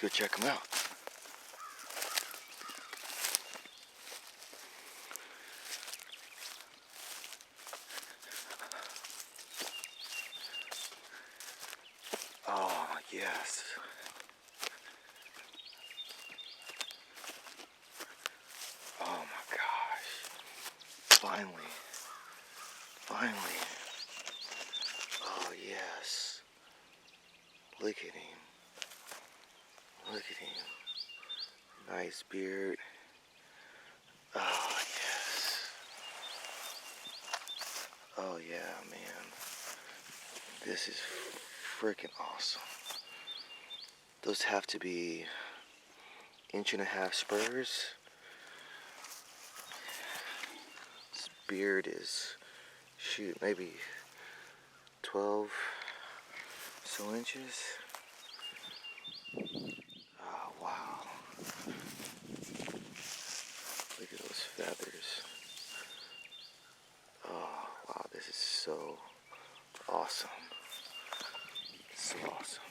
go check them out. Oh, yes. Oh my gosh. Finally. Finally. Oh, yes. Look at him. Look at him. Nice beard. Oh, yes. Oh, yeah, man. This is freaking awesome. Those have to be 1.5-inch spurs. This beard is, shoot, maybe 12 so inches. Oh, wow. Look at those feathers. Oh, wow, this is so awesome. So awesome.